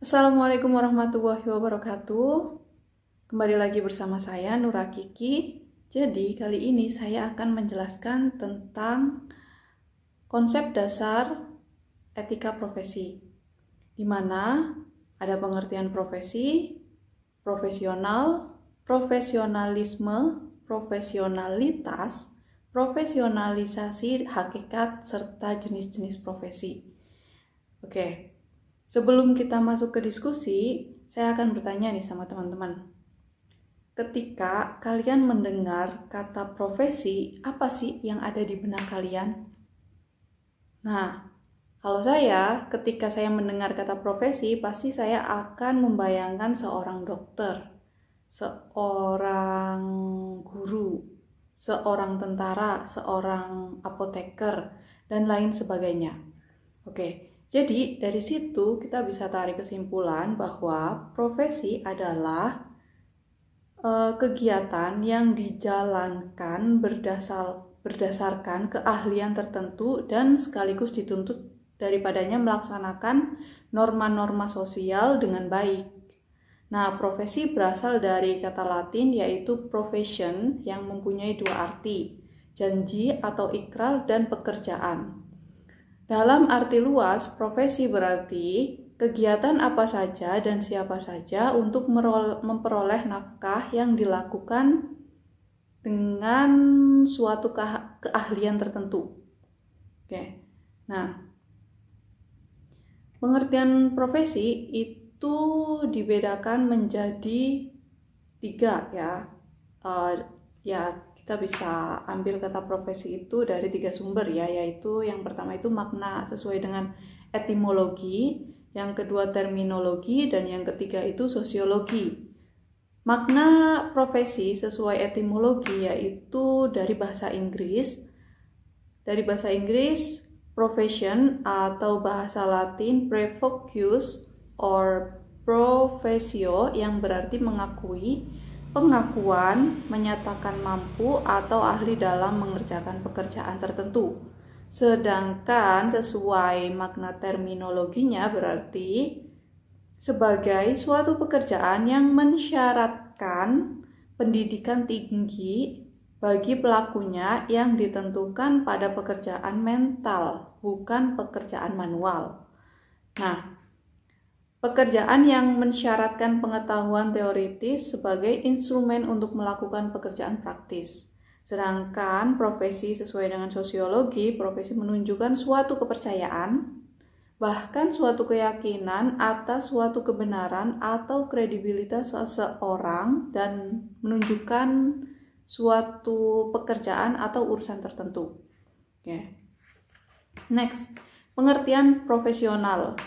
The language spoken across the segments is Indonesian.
Assalamualaikum warahmatullahi wabarakatuh. Kembali lagi bersama saya Nura Kiki. Jadi kali ini saya akan menjelaskan tentang konsep dasar etika profesi, di mana ada pengertian profesi, profesional, profesionalisme, profesionalitas, profesionalisasi hakikat, serta jenis-jenis profesi. Oke. Sebelum kita masuk ke diskusi, saya akan bertanya nih sama teman-teman. Ketika kalian mendengar kata profesi, apa sih yang ada di benak kalian? Nah, kalau saya, ketika saya mendengar kata profesi, pasti saya akan membayangkan seorang dokter, seorang guru, seorang tentara, seorang apoteker, dan lain sebagainya. Oke. Jadi dari situ kita bisa tarik kesimpulan bahwa profesi adalah kegiatan yang dijalankan berdasarkan keahlian tertentu dan sekaligus dituntut daripadanya melaksanakan norma-norma sosial dengan baik. Nah, profesi berasal dari kata Latin yaitu profession yang mempunyai dua arti, janji atau ikrar dan pekerjaan. Dalam arti luas, profesi berarti kegiatan apa saja dan siapa saja untuk memperoleh nafkah yang dilakukan dengan suatu keahlian tertentu. Oke. Nah, pengertian profesi itu dibedakan menjadi 3 ya. Kita bisa ambil kata profesi itu dari 3 sumber ya, yaitu yang pertama itu makna sesuai dengan etimologi, yang kedua terminologi, dan yang ketiga itu sosiologi. Makna profesi sesuai etimologi yaitu dari bahasa Inggris. Dari bahasa Inggris, profession atau bahasa Latin prefocus or professio yang berarti mengakui, pengakuan, menyatakan mampu atau ahli dalam mengerjakan pekerjaan tertentu. Sedangkan sesuai makna terminologinya berarti sebagai suatu pekerjaan yang mensyaratkan pendidikan tinggi bagi pelakunya yang ditentukan pada pekerjaan mental, bukan pekerjaan manual. Nah, pekerjaan yang mensyaratkan pengetahuan teoritis sebagai instrumen untuk melakukan pekerjaan praktis. Sedangkan profesi sesuai dengan sosiologi, profesi menunjukkan suatu kepercayaan, bahkan suatu keyakinan atas suatu kebenaran atau kredibilitas seseorang dan menunjukkan suatu pekerjaan atau urusan tertentu. Okay. Next, pengertian profesional.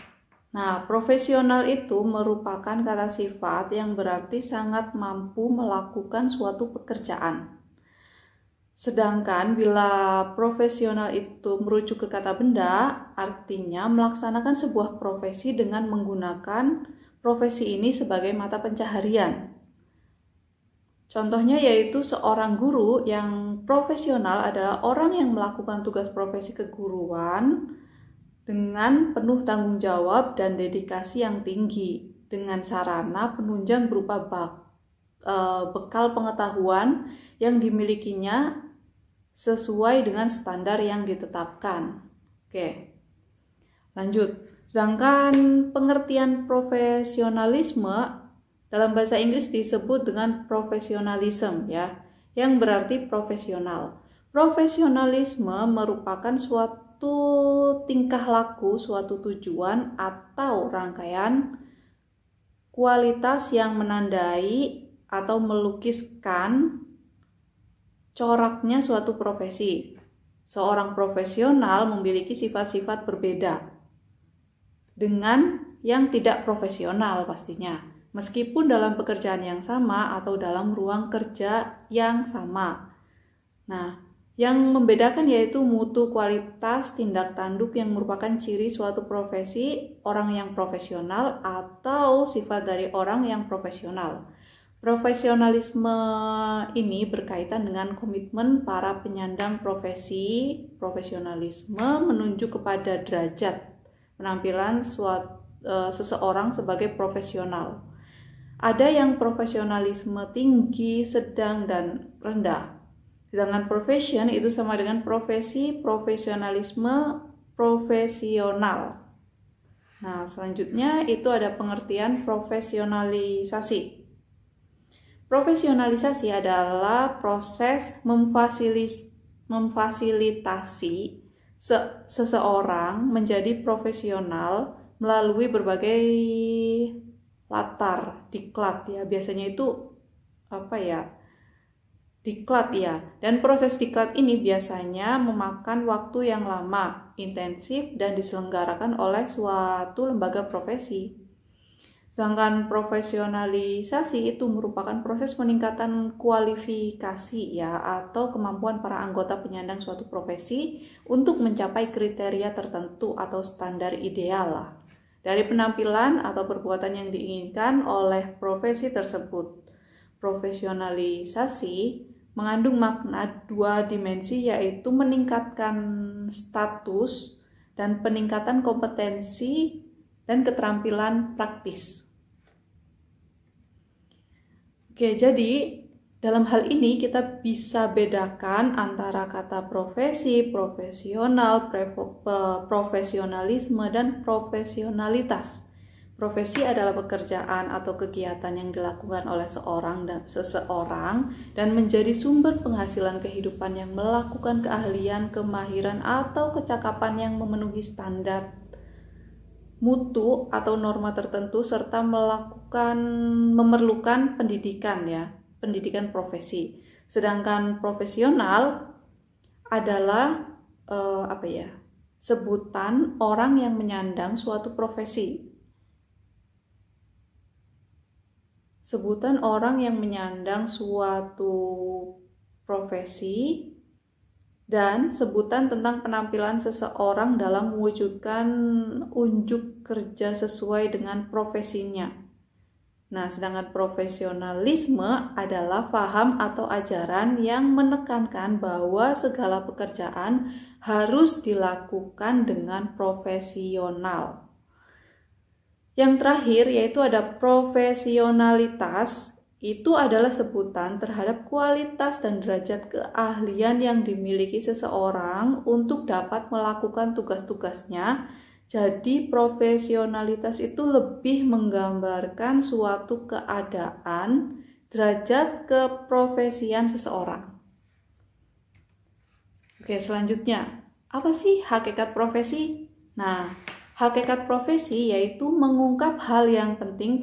Nah, profesional itu merupakan kata sifat yang berarti sangat mampu melakukan suatu pekerjaan. Sedangkan bila profesional itu merujuk ke kata benda, artinya melaksanakan sebuah profesi dengan menggunakan profesi ini sebagai mata pencaharian. Contohnya yaitu seorang guru yang profesional adalah orang yang melakukan tugas profesi keguruan dengan penuh tanggung jawab dan dedikasi yang tinggi, dengan sarana penunjang berupa bekal pengetahuan yang dimilikinya sesuai dengan standar yang ditetapkan. Oke, lanjut. Sedangkan pengertian profesionalisme dalam bahasa Inggris disebut dengan professionalism ya, yang berarti profesional. Profesionalisme merupakan suatu tingkah laku, suatu tujuan atau rangkaian kualitas yang menandai atau melukiskan coraknya suatu profesi. Seorang profesional memiliki sifat-sifat berbeda dengan yang tidak profesional pastinya, meskipun dalam pekerjaan yang sama atau dalam ruang kerja yang sama. Nah, yang membedakan yaitu mutu kualitas tindak tanduk yang merupakan ciri suatu profesi orang yang profesional atau sifat dari orang yang profesional. Profesionalisme ini berkaitan dengan komitmen para penyandang profesi. Profesionalisme menunjuk kepada derajat penampilan suatu seseorang sebagai profesional. Ada yang profesionalisme tinggi, sedang, dan rendah. Sedangkan profession itu sama dengan profesi, profesionalisme, profesional. Nah, selanjutnya itu ada pengertian profesionalisasi. Profesionalisasi adalah proses memfasilitasi seseorang menjadi profesional melalui berbagai latar, diklat ya. Biasanya itu diklat ya. Dan proses diklat ini biasanya memakan waktu yang lama, intensif, dan diselenggarakan oleh suatu lembaga profesi. Sedangkan profesionalisasi itu merupakan proses peningkatan kualifikasi ya atau kemampuan para anggota penyandang suatu profesi untuk mencapai kriteria tertentu atau standar ideal lah dari penampilan atau perbuatan yang diinginkan oleh profesi tersebut. Profesionalisasi mengandung makna dua dimensi, yaitu meningkatkan status dan peningkatan kompetensi dan keterampilan praktis. Oke, jadi dalam hal ini kita bisa bedakan antara kata profesi, profesional, profesionalisme, dan profesionalitas. Profesi adalah pekerjaan atau kegiatan yang dilakukan oleh seseorang dan menjadi sumber penghasilan kehidupan yang melakukan keahlian, kemahiran, atau kecakapan yang memenuhi standar mutu atau norma tertentu serta memerlukan pendidikan ya, pendidikan profesi. Sedangkan profesional adalah sebutan orang yang menyandang suatu profesi. Sebutan orang yang menyandang suatu profesi dan sebutan tentang penampilan seseorang dalam mewujudkan unjuk kerja sesuai dengan profesinya. Nah, sedangkan profesionalisme adalah paham atau ajaran yang menekankan bahwa segala pekerjaan harus dilakukan dengan profesional. Yang terakhir yaitu ada profesionalitas. Itu adalah sebutan terhadap kualitas dan derajat keahlian yang dimiliki seseorang untuk dapat melakukan tugas-tugasnya. Jadi profesionalitas itu lebih menggambarkan suatu keadaan, derajat keprofesian seseorang. Oke, selanjutnya, apa sih hakikat profesi? Nah, hakikat profesi yaitu mengungkap hal yang penting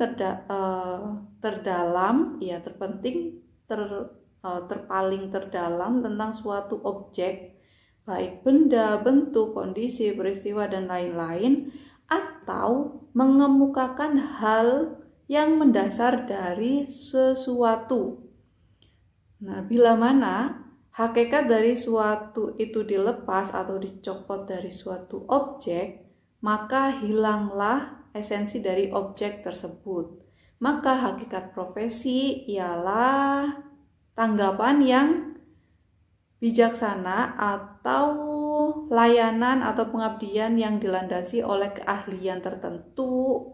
terpaling terdalam tentang suatu objek, baik benda, bentuk, kondisi, peristiwa, dan lain-lain, atau mengemukakan hal yang mendasar dari sesuatu. Nah, bila mana hakikat dari suatu itu dilepas atau dicopot dari suatu objek, maka hilanglah esensi dari objek tersebut. Maka hakikat profesi ialah tanggapan yang bijaksana atau layanan atau pengabdian yang dilandasi oleh keahlian tertentu,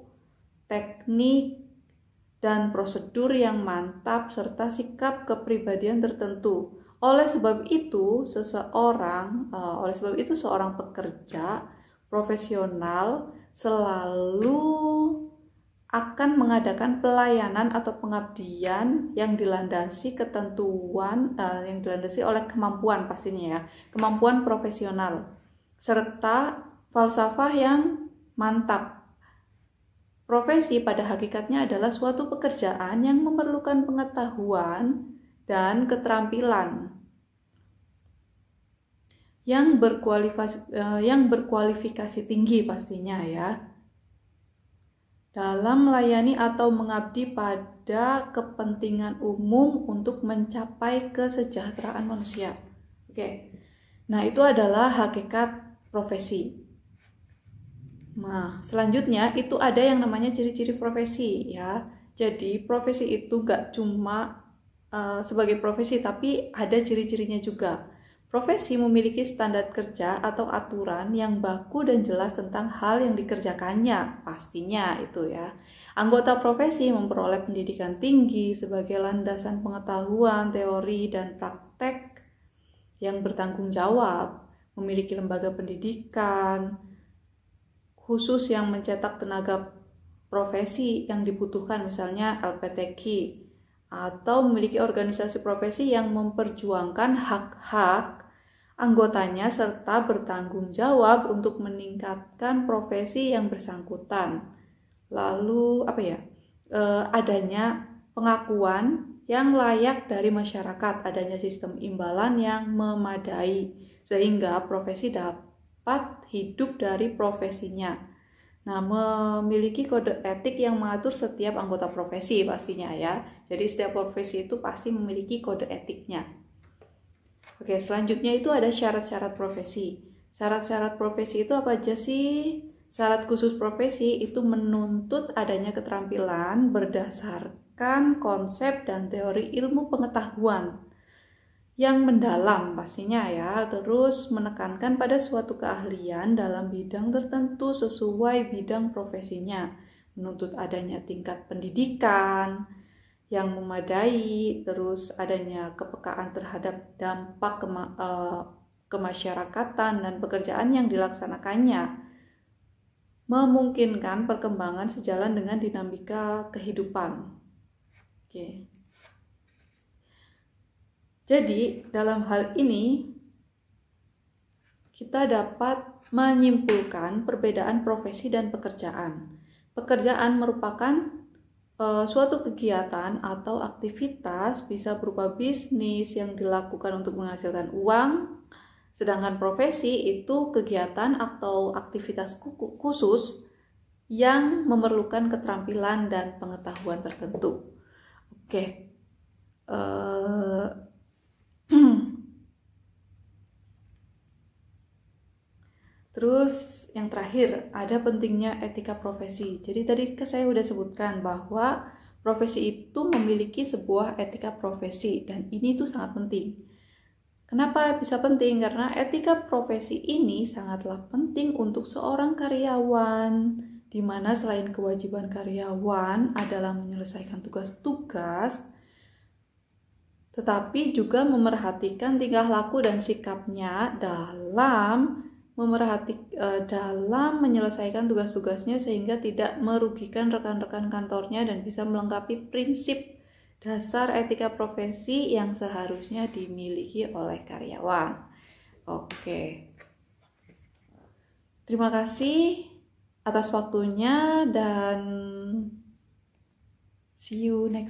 teknik, dan prosedur yang mantap serta sikap kepribadian tertentu. Oleh sebab itu seorang pekerja profesional selalu akan mengadakan pelayanan atau pengabdian yang dilandasi yang dilandasi oleh kemampuan pastinya ya, kemampuan profesional serta falsafah yang mantap. Profesi pada hakikatnya adalah suatu pekerjaan yang memerlukan pengetahuan dan keterampilan yang berkualifikasi tinggi pastinya ya, dalam melayani atau mengabdi pada kepentingan umum untuk mencapai kesejahteraan manusia. Oke. Nah, itu adalah hakikat profesi. Nah, selanjutnya itu ada yang namanya ciri-ciri profesi ya. Jadi, profesi itu gak cuma sebagai profesi, tapi ada ciri-cirinya juga. Profesi memiliki standar kerja atau aturan yang baku dan jelas tentang hal yang dikerjakannya, pastinya itu ya. Anggota profesi memperoleh pendidikan tinggi sebagai landasan pengetahuan, teori, dan praktek yang bertanggung jawab, memiliki lembaga pendidikan khusus yang mencetak tenaga profesi yang dibutuhkan, misalnya LPTQ, atau memiliki organisasi profesi yang memperjuangkan hak-hak anggotanya serta bertanggung jawab untuk meningkatkan profesi yang bersangkutan. Lalu adanya pengakuan yang layak dari masyarakat, adanya sistem imbalan yang memadai sehingga profesi dapat hidup dari profesinya. Nah, memiliki kode etik yang mengatur setiap anggota profesi pastinya ya. Jadi setiap profesi itu pasti memiliki kode etiknya. Oke, selanjutnya itu ada syarat-syarat profesi. Syarat-syarat profesi itu apa aja sih? Syarat khusus profesi itu menuntut adanya keterampilan berdasarkan konsep dan teori ilmu pengetahuan yang mendalam pastinya ya, terus menekankan pada suatu keahlian dalam bidang tertentu sesuai bidang profesinya, menuntut adanya tingkat pendidikan yang memadai, terus adanya kepekaan terhadap dampak kemasyarakatan dan pekerjaan yang dilaksanakannya, memungkinkan perkembangan sejalan dengan dinamika kehidupan. Oke. Jadi, dalam hal ini kita dapat menyimpulkan perbedaan profesi dan pekerjaan. Pekerjaan merupakan suatu kegiatan atau aktivitas, bisa berupa bisnis yang dilakukan untuk menghasilkan uang, sedangkan profesi itu kegiatan atau aktivitas khusus yang memerlukan keterampilan dan pengetahuan tertentu. Oke. Terus yang terakhir, ada pentingnya etika profesi. Jadi tadi saya sudah sebutkan bahwa profesi itu memiliki sebuah etika profesi dan ini tuh sangat penting. Kenapa bisa penting? Karena etika profesi ini sangatlah penting untuk seorang karyawan, di mana selain kewajiban karyawan adalah menyelesaikan tugas-tugas, tetapi juga memerhatikan tingkah laku dan sikapnya dalam menyelesaikan tugas-tugasnya sehingga tidak merugikan rekan-rekan kantornya dan bisa melengkapi prinsip dasar etika profesi yang seharusnya dimiliki oleh karyawan. Oke. Terima kasih atas waktunya dan see you next